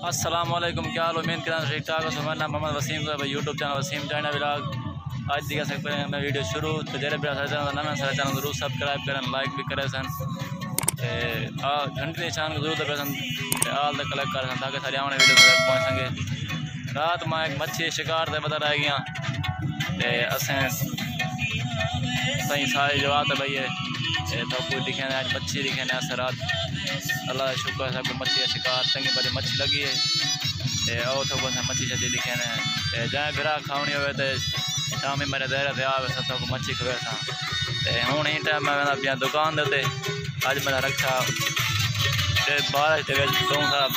अस्सलाम वालेकुम, क्या हाल? उम्मीद करना ठीक ठाक हो। मेरा नाम मोहम्मद वसीम है, YouTube channel Wasim China vlog. आज दिखा सकते हैं मैं वीडियो शुरू तो जरा भी सारे चैनल नया सारे चैनल जरूर सब्सक्राइब करें, लाइक भी करें सन, घंटे निशान को जरूर दबे सन, आल तक कलेक्ट करें ताकि सारी आने वीडियो तक पहुँच सके। रात में एक मच्छी शिकार से पता रह गया असें सारी जवाब है भैया तो कोई दिखे आज मच्छी दिखे अस रात अल्लाह का शुक्र है सबको मच्छी का शिकार चंगी बड़ी मच्छी लगी है और तो मच्छी शच्छी दिखे ने जै बिरा खावनी हो शाम मेरे देर से आवे सब को मच्छी खवे सा हूँ ही टाइम मैं अपनी दुकान दे अज मेरा रक्षा 12 तू साहब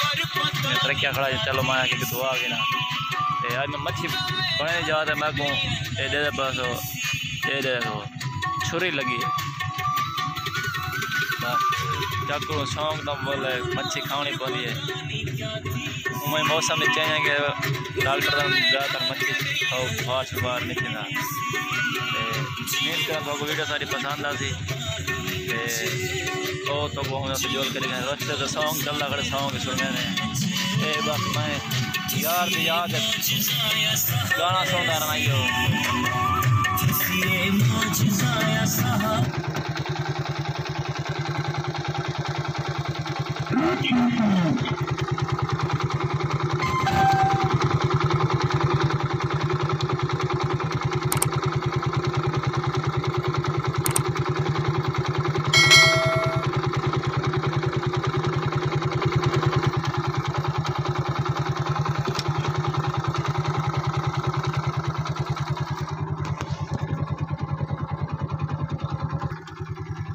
तरक्या खड़ा चलो मैं कि दुआ गई ना आज मैं मच्छी बने जा मैं को दे बस दे छुरी लगी है चाकू शौक तो बोले मच्छी खानी पौधी है उमें मौसम में चाहिए कि डॉक्टर ज़्यादातर मच्छी खाओ बाहर से बाहर निकल उम्मीद कर वीडियो सारी पसंद आती तो जोल कर रस्ते तो सॉन्ग चल रहा खड़े सॉन्ग सुनने में बस मैं यार भी याद गाना सुनता रहना ही हो।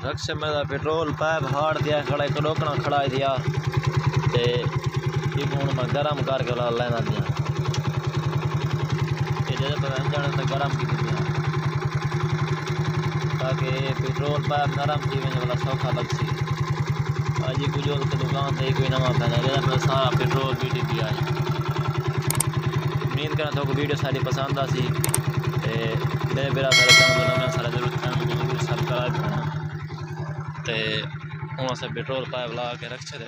रक्षा में पेट्रोल पाइप हाड़ दिया खड़ा एक रोकना खड़ा दिया ते हूँ मैं गर्म करके लेना दिया जाने तो गर्म की दिया ताकि पेट्रोल पाइप नरम थी वाला सौखा लग सी अज कुछ दुकान से कोई नवा पैना मैं सारा पेट्रोल भी दिया है। उम्मीद करना तो वीडियो सारी पसंद आ सी मेरा सारे चैनल नया सारा जरूर जरूर सब्सक्राइब करना हूँ अस पेट्रोल पाइप ला के रखे दे।